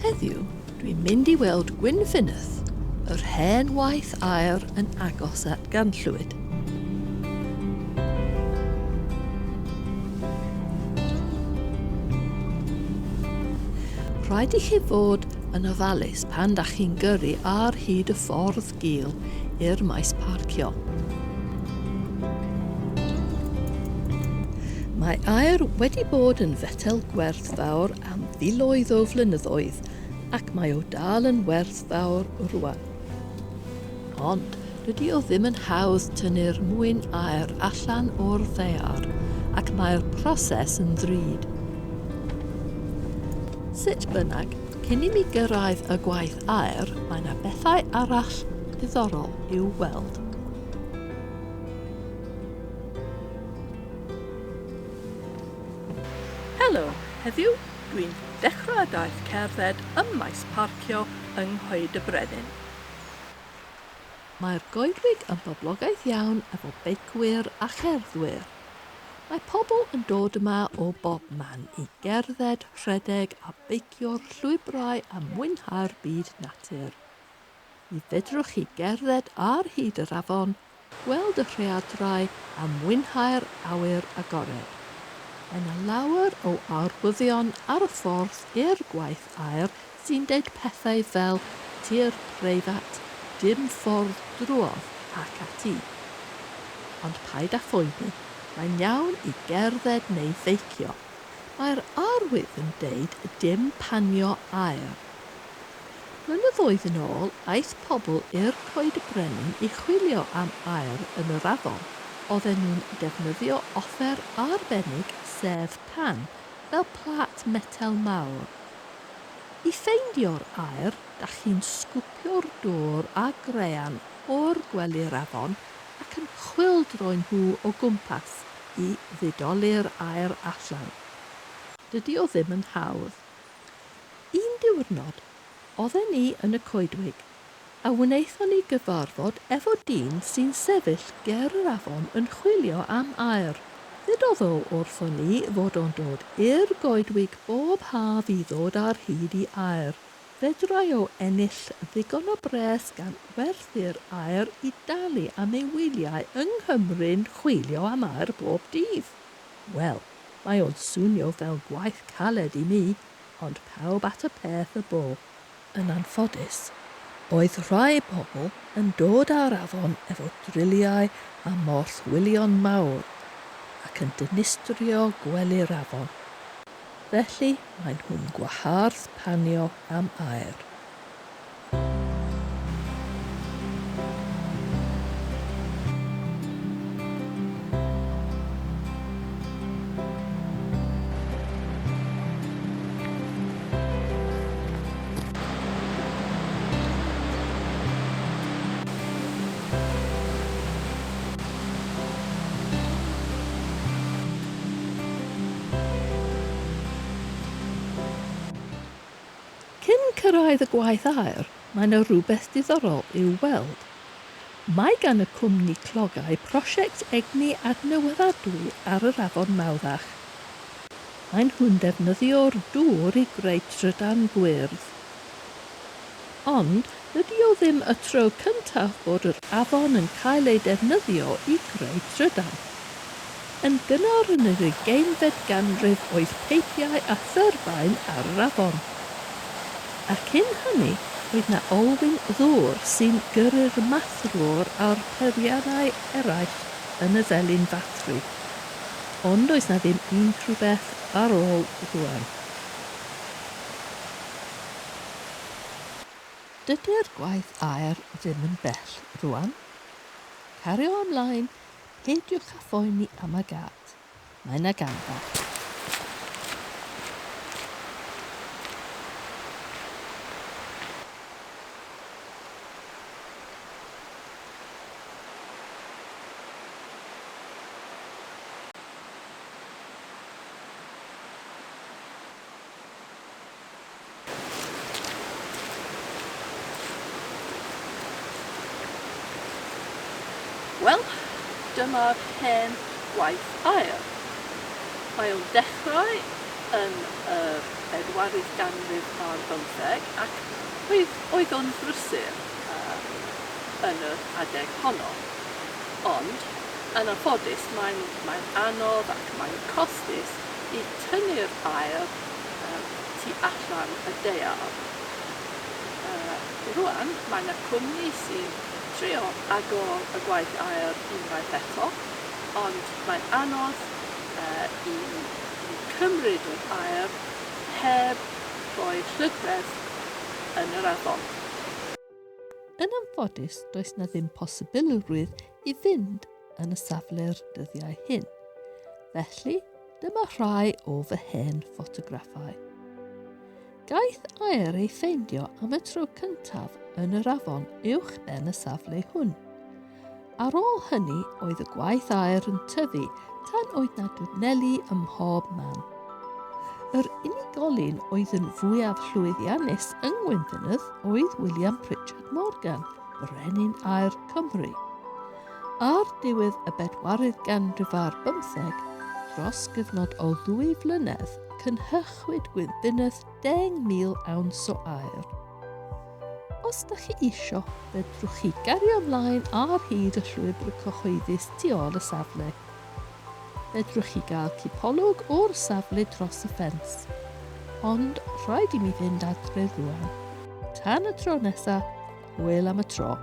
Heddiw, dwi'n mynd I weld Gwynfynydd, yr hen waith aur yn agos at Ganllwyd. Rhaid I chi fod yn ofalus pan dach chi'n gyrru ar hyd y ffordd gul i'r maes parcio. Mae aur wedi bod yn fetel gwerthfawr am filoedd o flynyddoedd ac mae o dal yn werthfawr rwan. Ond dydy o ddim yn hawdd tynnu'r mwyn aur allan o'r ddaear ac mae'r proses yn ddrud. Sut bynnag, cyn I mi gyrraedd y gwaith aur, mae yna bethau arall diddorol i'w weld. Helo, heddiw dwi'n dechrau daith cerdded ym maes parcio yng Coed y Brenin. Mae'r goedwig yn boblogaeth iawn efo beicwyr a cherddwyr. Mae pobl yn dod yma o bob man I gerdded, rhedeg a beicio'r llwybrau a mwynhau'r byd natur. Mi fedrwch chi gerdded ar hyd yr afon, gweld y rhaeadrau a mwynhau'r awyr agored. Mae yna lawer o arwyddion ar y ffordd i'r gwaith aur sy'n deud pethau fel tir preifat, dim ffordd drwodd ac ati. Ond paid â phoeni, mae'n iawn I gerdded neu feicio. Mae'r arwydd yn deud dim panio aur. Blynyddoedd yn ôl, aeth pobl i'r Coed y Brenin I chwilio am aur yn yr afon. Oedden nhw'n defnyddio offer arbennig sef pan, fel plat metel mawr. I ffeindio'r aur, dach chi'n sgwpio'r dŵr a grean o'r gwely'r afon ac yn chwildroi nhw o gwmpas I ddidoli'r aur allan. Dydy o ddim yn hawdd. Un diwrnod, oedden ni yn y coedwig, a wnaethon ni gyfarfod efo dyn sy'n sefyll ger yr afon yn chwilio am aur. Ddudodd o wrthon ni fod o'n dod i'r goedwig bob haf I ddod ar hyd I aur. Fedrai o ennill ddigon o bres gan werthu'r aur I dalu am ei wyliau yng Nghymru'n chwilio am aur bob dydd. Wel, mae o'n swnio fel gwaith caled I mi, ond pawb at y peth y bo. Yn anffodus, oedd rhai pobl yn dod ar afon efo driliau a morthwylion mawr ac yn dinistrio gwely'r afon. Felly, maen nhw'n gwahardd panio am aur. Cyn cyrraedd y gwaith aur, mae yna rhywbeth diddorol i'w weld. Mae gan y cwmni clogau prosiect egni adnewyddadwy ar yr afon Mawddach. Maen nhw'n defnyddio'r dŵr I greu trydan gwyrdd. Ond, dydy o ddim y tro cyntaf bod yr afon yn cael ei defnyddio I greu trydan. Yn gynnar yn yr 20fed ganrif oedd peipiau a thyrbaen ar yr afon. Ac cyn hynny, oedd yna olwyn ddŵr sy'n gyrru'r mathrwr a'r periannau eraill yn y felin fathru. Ond oes yna ddim unrhyw beth ar ôl rwan. Dydy'r gwaith aur ddim yn bell rwan. Cario ymlaen, peidiwch â phoeni am y gad. Mae yna ganddo. Wel, dyma'r hen gwaith aur. Mae o'n dechrau yn y 4th ganrif ar 15 ac oedd o'n brysur yn yr adeg honno. Ond, yn anffodus, mae'n anodd ac mae'n costus i tynnu'r aer tu allan y daear. Rwan, mae yna cwmni sy'n trio agor y gwaith aer unwaith eto, ond mae'n anodd i cymryd yr aer heb rhoi llygredd yn yr afon. Yn anffodus, does na ddim posibilrwydd i fynd yn y safle'r dyddiau hyn. Felly, dyma rhai o fy hen ffotograffau. Gaeth aer ei ffeindio am y tro cyntaf yn yr afon uwch ben y safle hwn. Ar ôl hynny, oedd y gwaith aer yn tyfu tan oedd na dwrneli ym mhob man. Yr unigolyn oedd yn fwyaf llwyddiannus yng Gwynfynydd oedd William Pritchard Morgan, Brenin Aer Cymru. Ar diwedd y 4th ganrif ar 15, dros gyfnod o 2 flynedd, cynhychwyd Gwynfynydd 10,000 awns o aer. Os ydych chi isio, fedrwch chi gario ymlaen ar hyd y llwybr cyhoeddus tu ôl y safle. Fedrwch chi gael cipolwg o'r safle dros y ffens. Ond rhaid i mi fynd adre rwan. Tan y tro nesaf, hwyl am y tro.